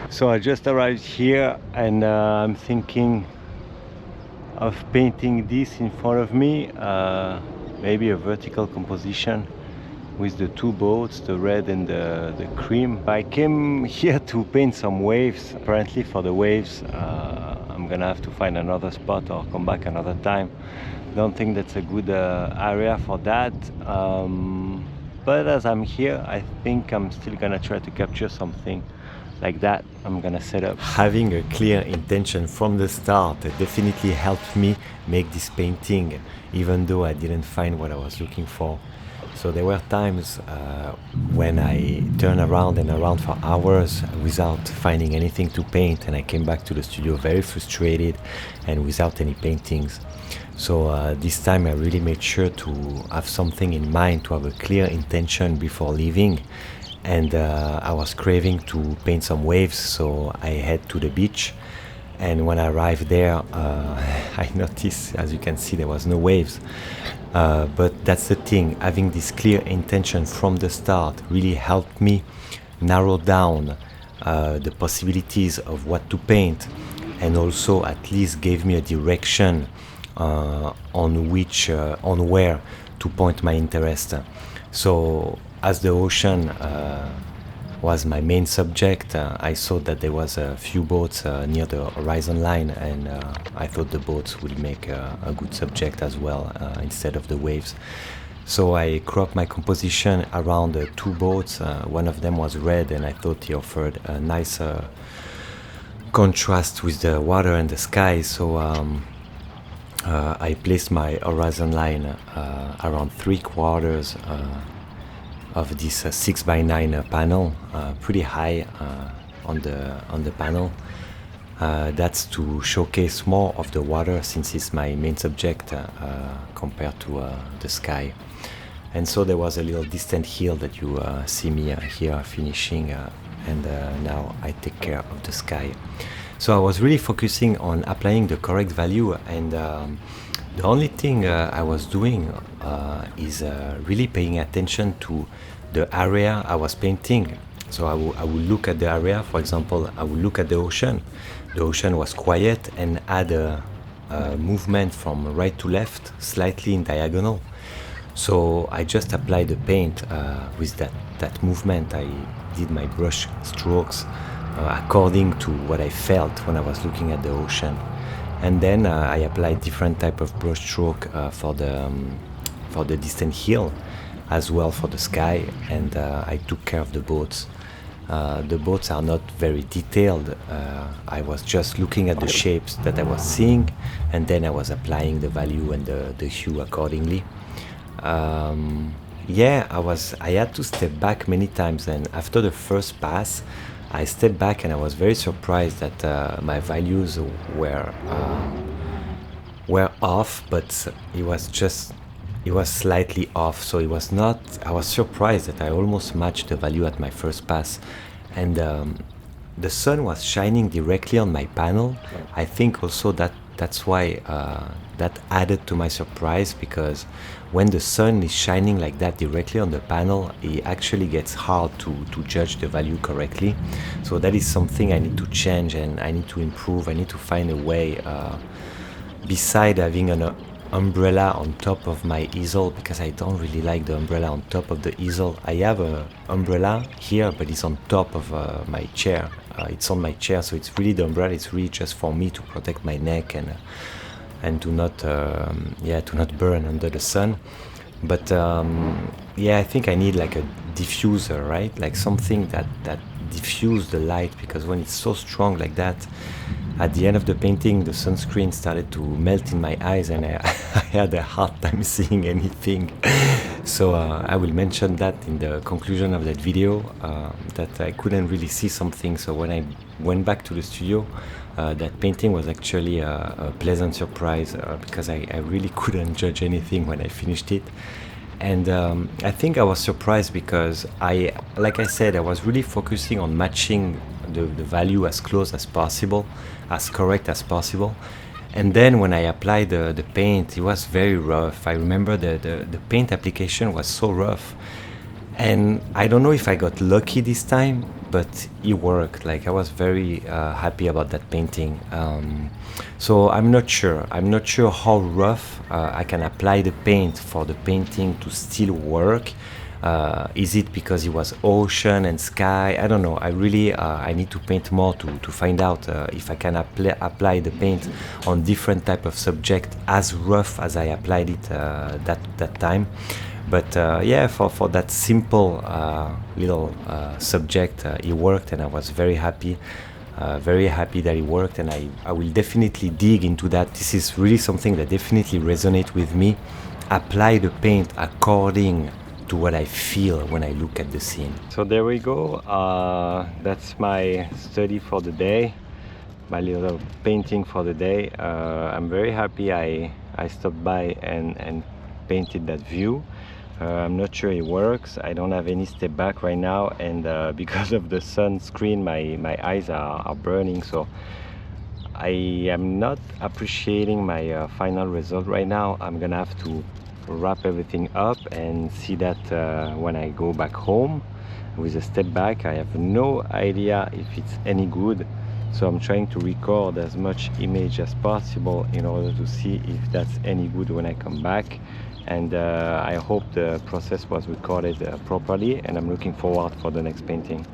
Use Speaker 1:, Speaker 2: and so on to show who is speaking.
Speaker 1: So I just arrived here and I'm thinking of painting this in front of me, maybe a vertical composition with the two boats, the red and the cream. I came here to paint some waves. Apparently for the waves I'm gonna have to find another spot or come back another time. Don't think that's a good area for that. But as I'm here, I think I'm still gonna try to capture something like that. I'm gonna set up. Having a clear intention from the start definitely helped me make this painting, even though I didn't find what I was looking for. So there were times when I turned around and around for hours without finding anything to paint, and I came back to the studio very frustrated and without any paintings. So this time I really made sure to have something in mind, to have a clear intention before leaving. And I was craving to paint some waves, so I head to the beach. And when I arrived there, I noticed, as you can see, there was no waves. But that's the thing, having this clear intention from the start really helped me narrow down the possibilities of what to paint, and also at least gave me a direction on where to point my interest. So as the ocean was my main subject, I saw that there was a few boats near the horizon line, and I thought the boats would make a good subject as well instead of the waves. So I cropped my composition around two boats. One of them was red, and I thought he offered a nice contrast with the water and the sky. So I placed my horizon line around 3/4 of this 6x9 panel, pretty high on the panel. That's to showcase more of the water, since it's my main subject compared to the sky. And so there was a little distant hill that you see me here finishing, and now I take care of the sky. So I was really focusing on applying the correct value, and the only thing I was doing is really paying attention to the area I was painting. So I would look at the area. For example, I would look at the ocean. The ocean was quiet and had a movement from right to left, slightly in diagonal. So I just applied the paint with that movement. I did my brush strokes according to what I felt when I was looking at the ocean. And then I applied different type of brush stroke for the distant hill, as well for the sky, and I took care of the boats. The boats are not very detailed. I was just looking at the shapes that I was seeing, and then I was applying the value and the hue accordingly. I had to step back many times, and after the first pass I stepped back and I was very surprised that my values were off, but it was slightly off, so it was not. I was surprised that I almost matched the value at my first pass, and the sun was shining directly on my panel. I think also that's why that added to my surprise, because when the sun is shining like that directly on the panel, it actually gets hard to judge the value correctly. So that is something I need to change and I need to improve. I need to find a way, beside having an umbrella on top of my easel, because I don't really like the umbrella on top of the easel. I have a umbrella here, but it's on top of my chair. It's on my chair, so it's really, the umbrella is really just for me to protect my neck and to not burn under the sun. But I think I need like a diffuser, right? Like something that diffuse the light, because when it's so strong like that, at the end of the painting, the sunscreen started to melt in my eyes, and I had a hard time seeing anything. So I will mention that in the conclusion of that video, that I couldn't really see something. So when I went back to the studio, that painting was actually a pleasant surprise, because I really couldn't judge anything when I finished it. And I think I was surprised because like I said, I was really focusing on matching the value as close as possible, as correct as possible. And then when I applied the paint, it was very rough. I remember the paint application was so rough. And I don't know if I got lucky this time, but it worked. Like I was very happy about that painting. So I'm not sure how rough I can apply the paint for the painting to still work. Is it because it was ocean and sky? I don't know. I really I need to paint more to find out if I can apply the paint on different type of subject as rough as I applied it that time. But yeah, for that simple little subject, it worked, and I was very happy. Very happy that it worked, and I will definitely dig into that. This is really something that definitely resonates with me. Apply the paint according to what I feel when I look at the scene. So there we go. That's my study for the day, my little painting for the day. I'm very happy I stopped by and painted that view. I'm not sure it works. I don't have any step back right now, and because of the sunscreen my eyes are burning, so I am not appreciating my final result right now. I'm gonna have to wrap everything up and see that when I go back home with a step back. I have no idea if it's any good, so I'm trying to record as much image as possible in order to see if that's any good when I come back. And I hope the process was recorded properly, and I'm looking forward for the next painting.